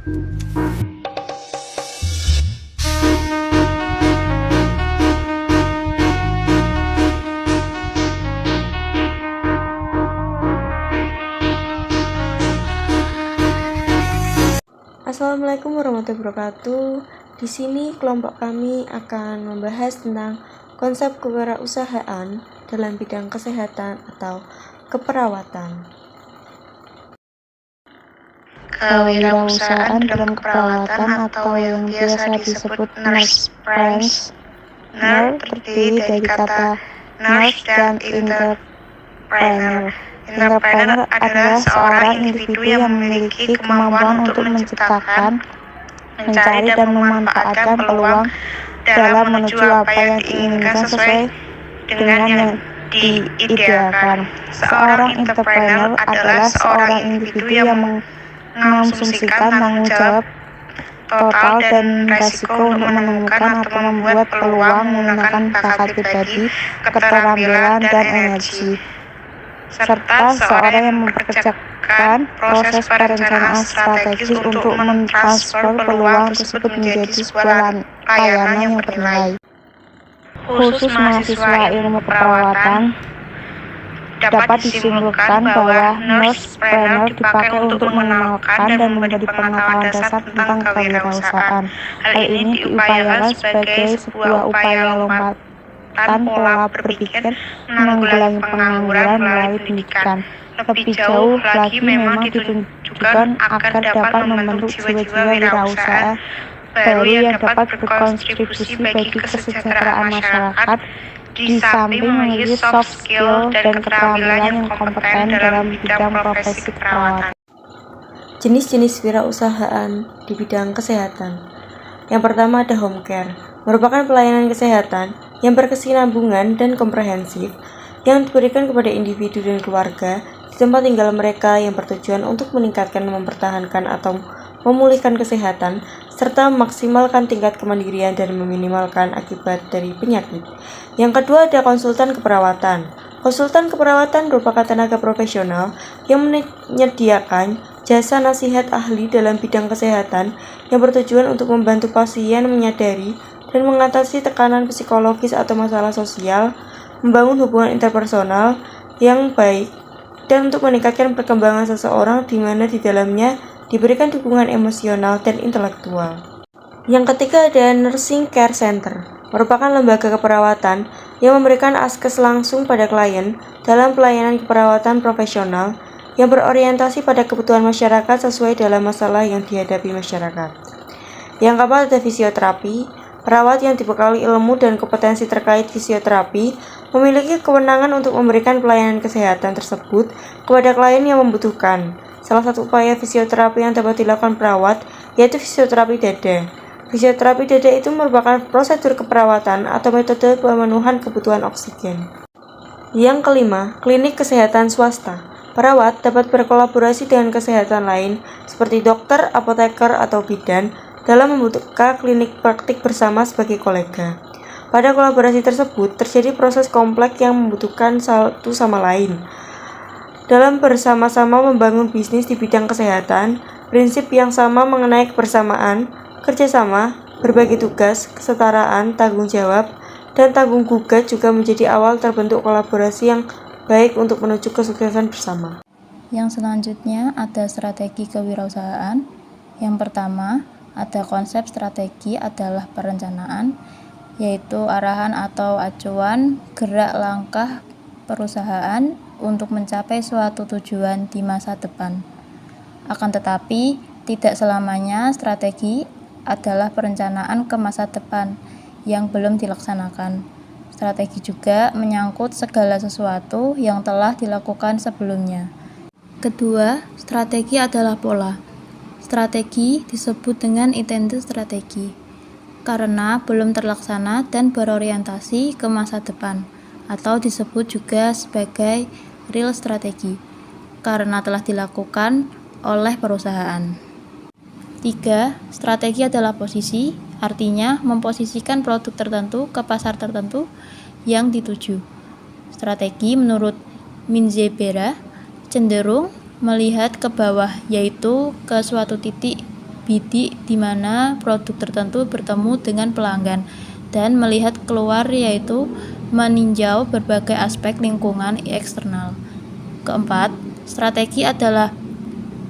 Assalamualaikum warahmatullahi wabarakatuh. Di sini kelompok kami akan membahas tentang konsep kewirausahaan dalam bidang kesehatan atau keperawatan. Kewirausahaan dalam keperawatan atau yang biasa disebut nurse practitioner terdiri dari kata nurse dan entrepreneur. Entrepreneur adalah seorang individu yang memiliki kemampuan untuk menciptakan, mencari dan memanfaatkan peluang dalam menuju apa yang diinginkan sesuai dengan yang diidealkan. Seorang entrepreneur adalah seorang individu yang mengasumsikan tanggung jawab total dan resiko untuk menemukan atau membuat peluang menggunakan bakat pribadi, keterampilan, dan energi, serta seorang yang memperkerjakan proses perencanaan strategis untuk mentransfer peluang tersebut menjadi sebuah layanan yang bernilai. Khusus mahasiswa ilmu keperawatan, dapat disimpulkan bahwa nursepreneur dipakai untuk mengenalkan dan memberi pengetahuan dasar tentang kewirausahaan. Hal ini diupayakan sebagai sebuah upaya lompatan pola berpikir menanggulangi pengangguran melalui pendidikan. Lebih jauh lagi memang ditujukan agar dapat membentuk jiwa-jiwa wirausaha baru yang dapat berkontribusi bagi kesejahteraan masyarakat, di samping memiliki soft skill dan keterampilan yang kompeten dalam bidang profesi keperawatan. Jenis-jenis wirausahaan di bidang kesehatan. Yang pertama ada home care, merupakan pelayanan kesehatan yang berkesinambungan dan komprehensif yang diberikan kepada individu dan keluarga di tempat tinggal mereka yang bertujuan untuk meningkatkan, mempertahankan, atau memulihkan kesehatan, serta memaksimalkan tingkat kemandirian dan meminimalkan akibat dari penyakit. Yang kedua ada konsultan keperawatan. Konsultan keperawatan merupakan tenaga profesional yang menyediakan jasa nasihat ahli dalam bidang kesehatan yang bertujuan untuk membantu pasien menyadari dan mengatasi tekanan psikologis atau masalah sosial, membangun hubungan interpersonal yang baik, dan untuk meningkatkan perkembangan seseorang di mana di dalamnya diberikan dukungan emosional dan intelektual. Yang ketiga ada Nursing Care Center, merupakan lembaga keperawatan yang memberikan akses langsung pada klien dalam pelayanan keperawatan profesional yang berorientasi pada kebutuhan masyarakat sesuai dalam masalah yang dihadapi masyarakat. Yang keempat ada fisioterapi. Perawat yang dibekali ilmu dan kompetensi terkait fisioterapi memiliki kewenangan untuk memberikan pelayanan kesehatan tersebut kepada klien yang membutuhkan. Salah satu upaya fisioterapi yang dapat dilakukan perawat yaitu fisioterapi dada. Fisioterapi dada itu merupakan prosedur keperawatan atau metode pemenuhan kebutuhan oksigen. Yang kelima, klinik kesehatan swasta. Perawat dapat berkolaborasi dengan kesehatan lain seperti dokter, apoteker, atau bidan dalam membuka klinik praktik bersama sebagai kolega. Pada kolaborasi tersebut, terjadi proses kompleks yang membutuhkan satu sama lain. Dalam bersama-sama membangun bisnis di bidang kesehatan, prinsip yang sama mengenai kebersamaan, kerjasama, berbagi tugas, kesetaraan, tanggung jawab, dan tanggung gugat juga menjadi awal terbentuk kolaborasi yang baik untuk menuju kesuksesan bersama. Yang selanjutnya ada strategi kewirausahaan. Yang pertama, ada konsep strategi adalah perencanaan, yaitu arahan atau acuan gerak langkah perusahaan untuk mencapai suatu tujuan di masa depan. Akan tetapi, tidak selamanya strategi adalah perencanaan ke masa depan yang belum dilaksanakan. Strategi juga menyangkut segala sesuatu yang telah dilakukan sebelumnya. Kedua, strategi adalah pola. Strategi disebut dengan intended strategi karena belum terlaksana dan berorientasi ke masa depan, atau disebut juga sebagai real strategi karena telah dilakukan oleh perusahaan. 3. Strategi adalah posisi, artinya memposisikan produk tertentu ke pasar tertentu yang dituju. Strategi menurut Minzebera cenderung melihat ke bawah, yaitu ke suatu titik bidik di mana produk tertentu bertemu dengan pelanggan, dan melihat keluar yaitu meninjau berbagai aspek lingkungan eksternal. Keempat, strategi adalah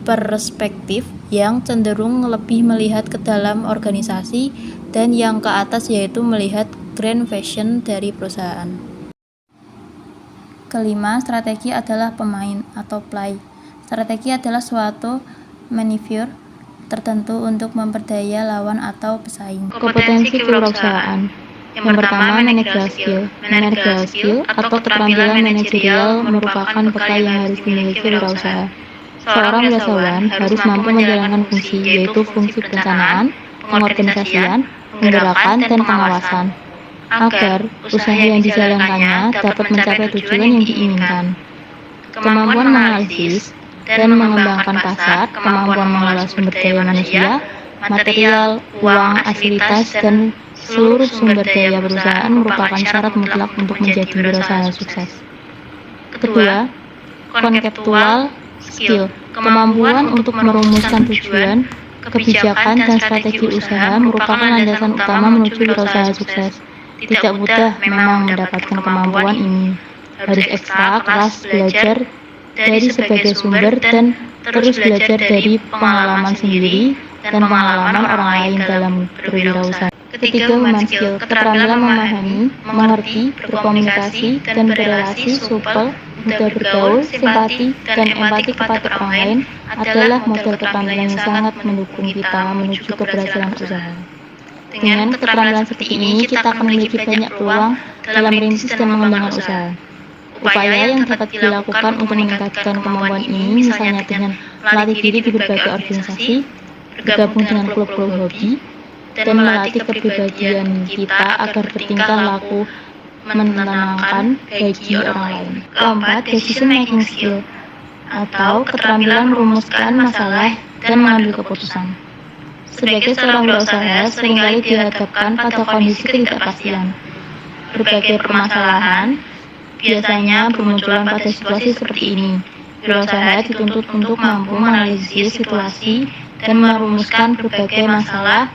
perspektif yang cenderung lebih melihat ke dalam organisasi, dan yang ke atas yaitu melihat grand vision dari perusahaan. Kelima, strategi adalah pemain atau play. Strategi adalah suatu maneuver tertentu untuk memperdaya lawan atau pesaing. Kompetensi kewirausahaan. Yang pertama, managerial skill. Managerial skill atau keterampilan manajerial merupakan bekal yang harus dimiliki wirausaha. Seorang wirausahawan harus mampu menjalankan fungsi, yaitu fungsi perencanaan, pengorganisasian, penggerakan, dan pengawasan, agar usaha yang dijalankannya dapat mencapai tujuan yang diinginkan. Kemampuan menganalisis dan mengembangkan pasar, kemampuan mengelola sumber daya manusia, material, uang, fasilitas, dan seluruh sumber daya perusahaan merupakan syarat mutlak untuk menjadi wirausaha sukses. Kedua, konseptual skill, kemampuan untuk merumuskan tujuan, kebijakan, dan strategi usaha merupakan landasan utama menuju wirausaha sukses. Tidak mudah memang mendapatkan kemampuan ini. Harus ekstra keras belajar dari sebagai sumber dan terus belajar dari pengalaman sendiri dan pengalaman orang lain dalam berwirausaha. Ketiga, human skill, keterampilan memahami, mengerti, berkomunikasi, dan berrelasi, supel, mudah bergaul, simpati, dan empati kepada orang lain adalah model keterampilan yang sangat mendukung kita menuju keberhasilan usaha. Dengan keterampilan seperti ini, kita akan memiliki banyak peluang dalam merintis dan mengembangkan usaha. Upaya yang dapat dilakukan untuk meningkatkan kemampuan ini misalnya dengan melatih diri di berbagai organisasi, bergabung dengan klub-klub hobi, dan melatih kepribadian kita agar bertingkah laku menenangkan bagi orang lain. Keempat, decision making skill atau keterampilan merumuskan masalah dan mengambil keputusan. Sebagai seorang wirausaha, seringkali dihadapkan pada kondisi ketidakpastian. Berbagai permasalahan biasanya bermunculan pada situasi seperti ini. Wirausaha dituntut untuk mampu menganalisis situasi dan merumuskan berbagai masalah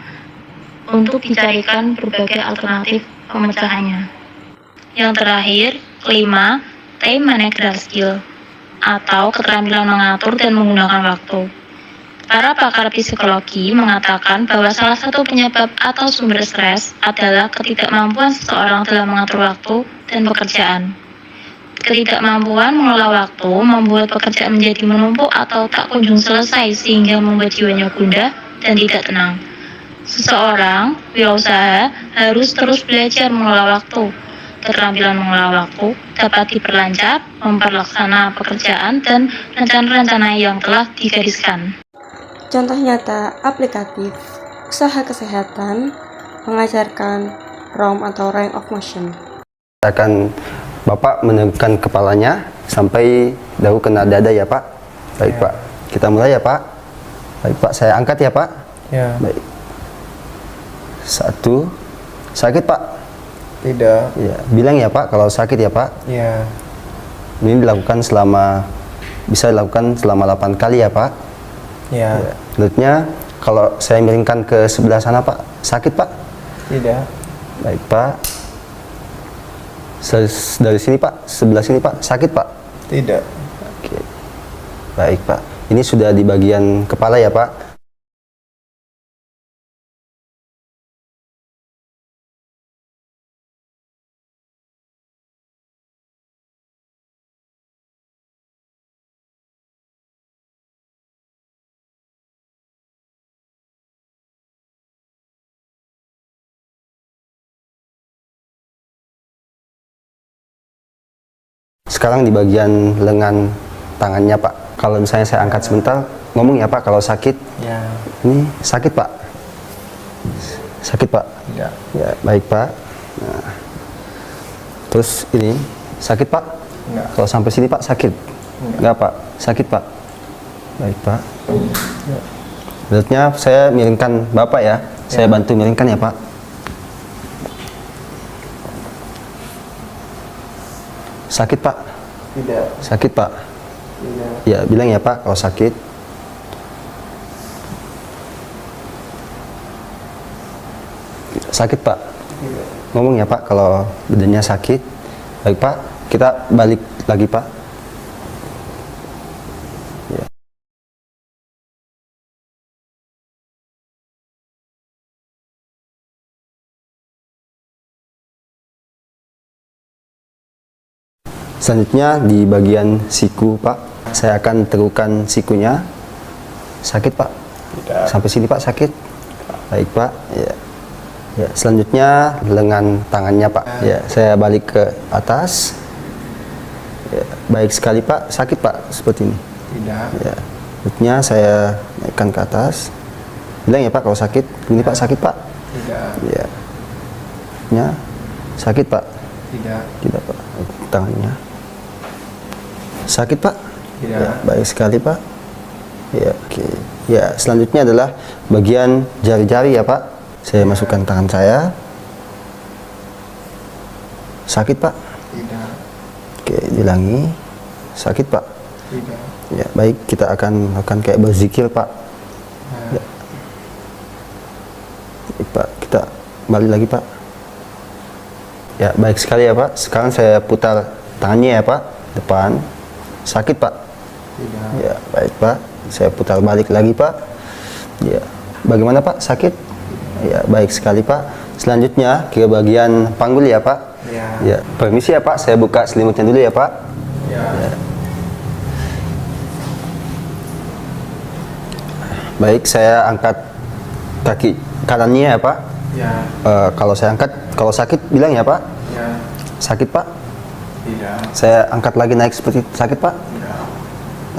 untuk dicarikan berbagai alternatif pemecahannya. Yang terakhir, kelima, time managerial skill atau keterampilan mengatur dan menggunakan waktu. Para pakar psikologi mengatakan bahwa salah satu penyebab atau sumber stres adalah ketidakmampuan seseorang dalam mengatur waktu dan pekerjaan. Ketidakmampuan mengelola waktu membuat pekerjaan menjadi menumpuk atau tak kunjung selesai sehingga membuat jiwanya gundah dan tidak tenang. Seseorang wirausaha harus terus belajar mengelola waktu. Keterampilan mengelola waktu dapat diperlancar, memperlaksana pekerjaan, dan rencana-rencana yang telah digariskan. Contoh nyata aplikatif usaha kesehatan mengajarkan ROM atau range of motion. Akan Bapak menekan kepalanya sampai dagu kena dada ya Pak. Baik Pak, kita mulai ya Pak. Baik Pak, saya angkat ya Pak. Ya. Baik. 1, sakit Pak? Tidak. Ya, bilang ya Pak kalau sakit ya Pak. Ya. Ini bisa dilakukan selama 8 kali ya Pak. Ya. Ya. Selanjutnya kalau saya miringkan ke sebelah sana Pak, sakit Pak? Tidak. Baik Pak. Dari sini Pak, sebelah sini Pak, sakit Pak? Tidak. Oke. Baik Pak. Ini sudah di bagian kepala ya Pak. Sekarang di bagian lengan tangannya Pak. Kalau misalnya saya angkat sebentar, ngomong ya Pak kalau sakit. Ya. Ini sakit Pak? Sakit Pak? Tidak. Ya, baik Pak. Nah. Terus ini sakit Pak? Enggak. Kalau sampai sini Pak sakit? Enggak. Pak? Sakit Pak? Baik Pak. Ya. Selanjutnya saya miringkan Bapak ya. Saya bantu miringkan ya Pak. Sakit Pak? Tidak. Sakit Pak? Tidak. Ya, bilang ya Pak kalau sakit. sakit Pak. Ngomong ya Pak kalau badannya sakit. Baik Pak, kita balik lagi Pak. Ya. Selanjutnya di bagian siku Pak, saya akan tegukan sikunya. Sakit Pak? Tidak. Sampai sini Pak sakit? Baik Pak. Ya. Ya, selanjutnya lengan tangannya Pak. Ya, saya balik ke atas. Ya, baik sekali Pak. Sakit Pak seperti ini? Tidak. Ya. Selanjutnya saya naikkan ke atas. Bilang ya Pak kalau sakit. Ini Pak sakit Pak? Tidak. Ya. Ya. Sakit Pak? Tidak. Tidak Pak. Tangannya. Sakit Pak? Tidak. Ya, baik sekali Pak. Ya, oke. Ya, selanjutnya adalah bagian jari-jari ya Pak. Saya masukkan tangan saya. Sakit Pak? Tidak. Oke, diulangi. Sakit Pak? Tidak. Ya, baik, kita akan lakukan kayak berzikir Pak. Ya. Baik, Pak, kita kembali lagi Pak. Ya, baik sekali ya Pak. Sekarang saya putar tangannya ya Pak, depan. Sakit Pak? Tidak. Ya, baik Pak. Saya putar balik lagi Pak. Ya, bagaimana Pak? Sakit? Ya, baik sekali Pak. Selanjutnya ke bagian panggul ya Pak. Ya. Ya, permisi ya Pak. Saya buka selimutnya dulu ya Pak. Ya. Ya. Baik, saya angkat kaki kanannya ya Pak. Ya. Kalau saya angkat, kalau sakit bilang ya Pak. Ya. Sakit Pak? Tidak. Saya angkat lagi naik seperti sakit Pak? Tidak.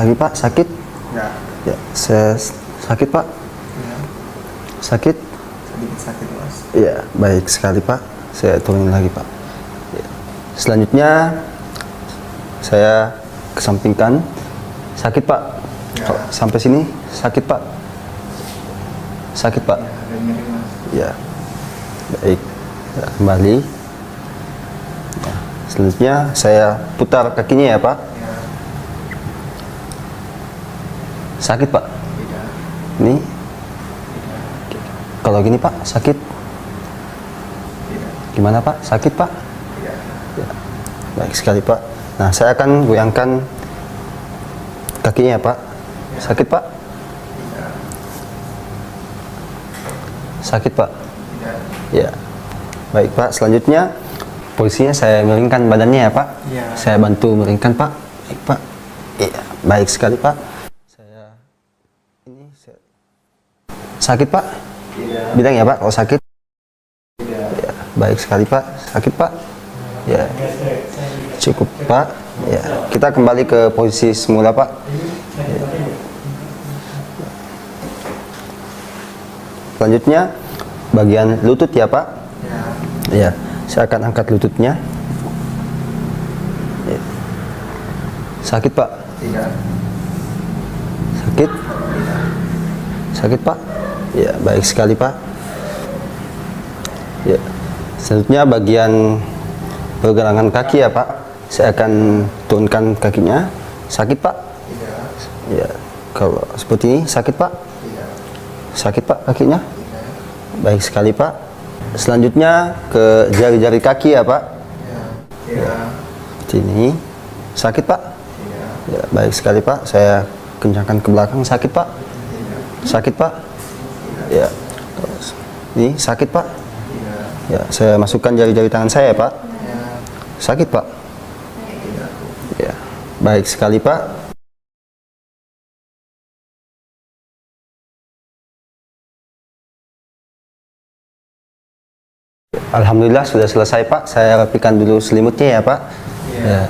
Lagi Pak, sakit? Ya. Ya, saya sakit Pak? Ya. Sakit? Sedikit sakit Mas. Ya, baik sekali Pak. Saya turunin lagi Pak. Ya. Selanjutnya saya kesampingkan. Sakit Pak? Ya. Sampai sini sakit Pak? Sakit Pak? Ya, ada nyeri Mas. Ya, baik. Ya, kembali. Ya. Selanjutnya saya putar kakinya ya Pak. Ya. Sakit Pak? Tidak. Ini Tidak. kalau gini Pak sakit? Tidak. Gimana Pak? Sakit Pak? Tidak. Ya. Baik sekali Pak. Nah, saya akan goyangkan kakinya ya Pak. Sakit Pak? Tidak. Sakit Pak? Tidak. Ya. Baik Pak. Selanjutnya posisinya saya miringkan badannya ya Pak. Ya. Saya bantu miringkan Pak. Baik Pak. Iya. Baik sekali Pak. Sakit Pak? Tidak. Bilang ya Pak kalau sakit. Tidak. Ya. Baik sekali Pak. Sakit Pak? Ya. Cukup Pak. Ya. Kita kembali ke posisi semula Pak. Ya. Selanjutnya bagian lutut ya Pak. Ya. Ya. Saya akan angkat lututnya. Ya. Sakit Pak? Tidak. Sakit? Sakit Pak? Ya, baik sekali Pak. Ya. Selanjutnya bagian pergelangan kaki ya Pak. Saya akan turunkan kakinya. Sakit Pak? Tidak. Ya. Kalau seperti ini sakit Pak? Tidak. Sakit Pak kakinya? Tidak. Baik sekali Pak. Selanjutnya ke jari-jari kaki ya Pak. Ya. Tidak. Seperti ini. Sakit Pak? Tidak. Ya, baik sekali Pak. Saya kencangkan ke belakang. Sakit Pak? Sakit Pak? Ya. Terus. Ini sakit Pak? Tidak. Ya, saya masukkan jari-jari tangan saya Pak. Ya. Sakit Pak? Tidak. Ya. Baik sekali Pak. Alhamdulillah sudah selesai Pak. Saya rapikan dulu selimutnya ya Pak. Ya. Ya.